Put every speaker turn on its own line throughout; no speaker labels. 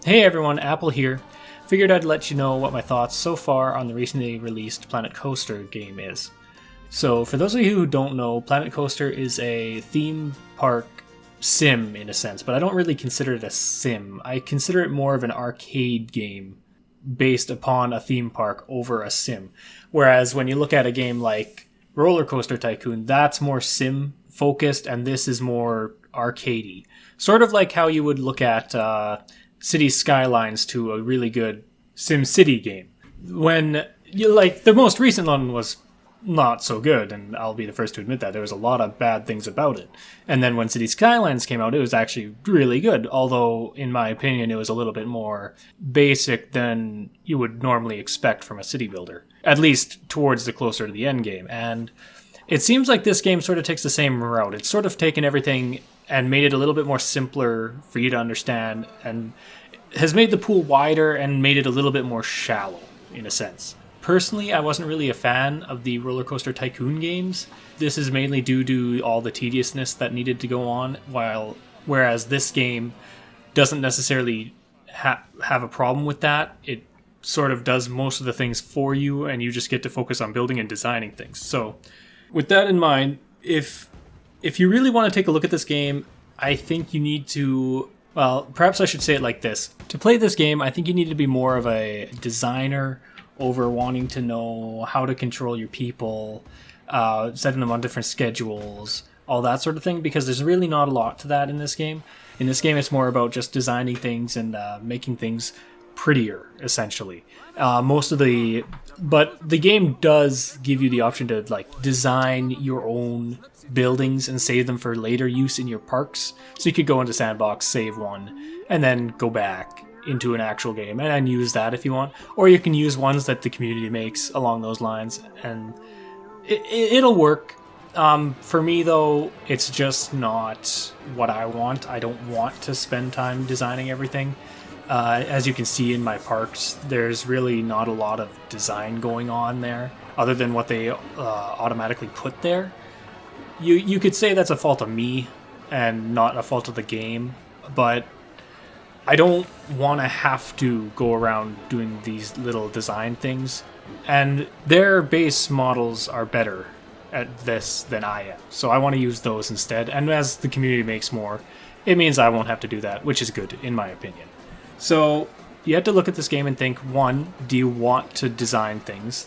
Hey everyone, Apple here. Figured I'd let you know what my thoughts so far on the recently released Planet Coaster game is. So, for those of you who don't know, Planet Coaster is a theme park sim in a sense, but I don't really consider it a sim. I consider it more of an arcade game based upon a theme park over a sim. Whereas when you look at a game like Roller Coaster Tycoon, that's more sim focused, and this is more arcadey. Sort of like how you would look at City Skylines to a really good SimCity game. When the most recent one was not so good, and I'll be the first to admit that there was a lot of bad things about it. And then when City Skylines came out, it was actually really good, although in my opinion it was a little bit more basic than you would normally expect from a city builder, at least towards the closer to the end game. And it seems like this game sort of takes the same route. It's sort of taken everything and made it a little bit more simpler for you to understand, and has made the pool wider and made it a little bit more shallow, in a sense. Personally, I wasn't really a fan of the Roller Coaster Tycoon games. This is mainly due to all the tediousness that needed to go on, whereas this game doesn't necessarily have a problem with that. It sort of does most of the things for you, and you just get to focus on building and designing things. So, with that in mind, if you really want to take a look at this game, I think you need to, well, perhaps I should say it like this. To play this game, I think you need to be more of a designer over wanting to know how to control your people, setting them on different schedules, all that sort of thing, because there's really not a lot to that in this game. In this game, it's more about just designing things and making things prettier, essentially. But the game does give you the option to design your own buildings and save them for later use in your parks. So you could go into Sandbox, save one, and then go back into an actual game and then use that if you want. Or you can use ones that the community makes along those lines, and it'll work. For me, though, it's just not what I want. I don't want to spend time designing everything. As you can see in my parks, there's really not a lot of design going on there, other than what they automatically put there. You could say that's a fault of me and not a fault of the game, but I don't want to have to go around doing these little design things. And their base models are better at this than I am, so I want to use those instead. And as the community makes more, it means I won't have to do that, which is good, in my opinion. So you have to look at this game and think, one, do you want to design things?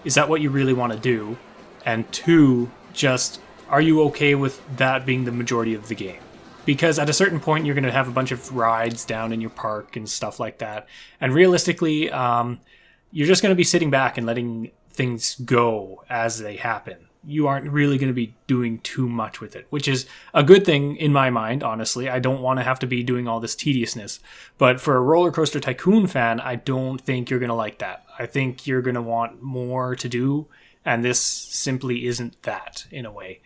Is that what you really want to do? And two, just, are you okay with that being the majority of the game? Because at a certain point, you're going to have a bunch of rides down in your park and stuff like that. And realistically, you're just going to be sitting back and letting things go as they happen. You aren't really going to be doing too much with it, which is a good thing in my mind, honestly. I don't want to have to be doing all this tediousness. But for a Roller Coaster Tycoon fan, I don't think you're going to like that. I think you're going to want more to do, and this simply isn't that, in a way.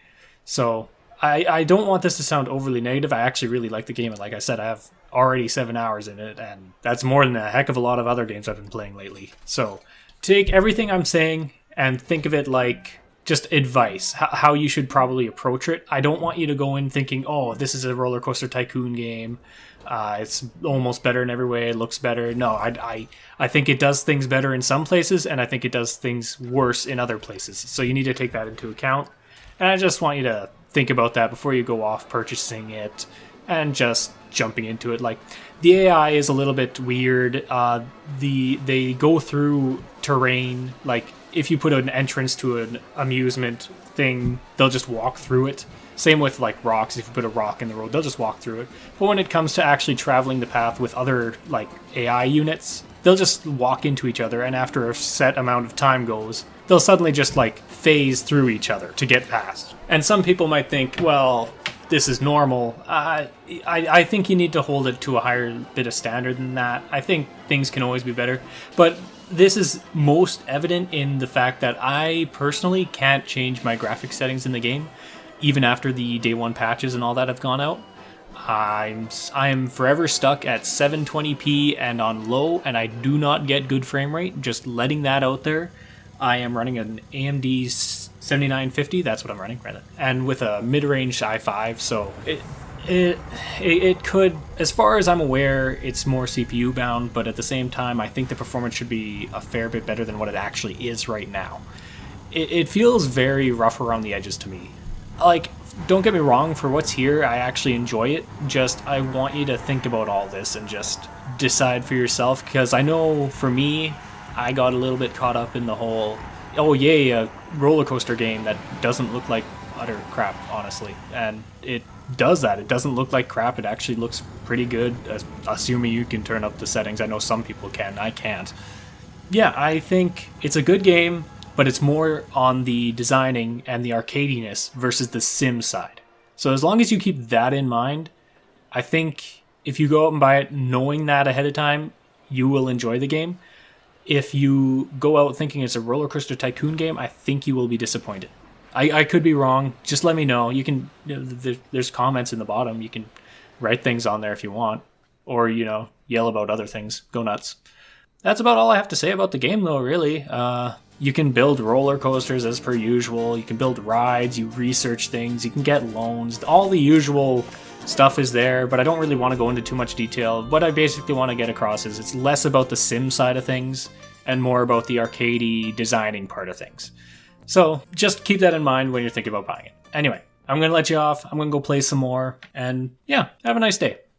So I don't want this to sound overly negative. I actually really like the game, and like I said, I have already 7 hours in it, and that's more than a heck of a lot of other games I've been playing lately. So take everything I'm saying and think of it like just advice, how you should probably approach it. I don't want you to go in thinking, oh, this is a Roller Coaster Tycoon game. It's almost better in every way. It looks better. No, I think it does things better in some places, and I think it does things worse in other places. So you need to take that into account. And I just want you to think about that before you go off purchasing it and just jumping into it. The AI is a little bit weird. They go through terrain. If you put an entrance to an amusement thing, they'll just walk through it. Same with rocks. If you put a rock in the road, they'll just walk through it. But when it comes to actually traveling the path with other AI units, they'll just walk into each other, and after a set amount of time goes, they'll suddenly just phase through each other to get past. And some people might think, well, this is normal. I think you need to hold it to a higher bit of standard than that. I think things can always be better. But this is most evident in the fact that I personally can't change my graphic settings in the game, even after the day one patches and all that have gone out. I'm forever stuck at 720p and on low, and I do not get good frame rate. Just letting that out there. I am running an AMD 7950, that's what I'm running, rather, and with a mid-range i5, so It could, as far as I'm aware, it's more CPU bound, but at the same time, I think the performance should be a fair bit better than what it actually is right now. It feels very rough around the edges to me. Like, don't get me wrong, for what's here, I actually enjoy it. Just, I want you to think about all this and just decide for yourself, because I know for me, I got a little bit caught up in the whole, oh yay, a roller coaster game that doesn't look like utter crap, honestly. And it does that. It doesn't look like crap. It actually looks pretty good, assuming you can turn up the settings. I know some people can. I can't. Yeah, I think it's a good game, but it's more on the designing and the arcadiness versus the sim side. So as long as you keep that in mind, I think if you go out and buy it knowing that ahead of time, you will enjoy the game. If you go out thinking it's a roller coaster tycoon game, I think you will be disappointed. I could be wrong. Just let me know. You can. There's comments in the bottom. You can write things on there if you want, or yell about other things. Go nuts. That's about all I have to say about the game, though. Really, you can build roller coasters as per usual. You can build rides. You research things. You can get loans. All the usual stuff is there, but I don't really want to go into too much detail. What I basically want to get across is it's less about the sim side of things and more about the arcadey designing part of things. So just keep that in mind when you're thinking about buying it. Anyway, I'm going to let you off. I'm going to go play some more. And yeah, have a nice day.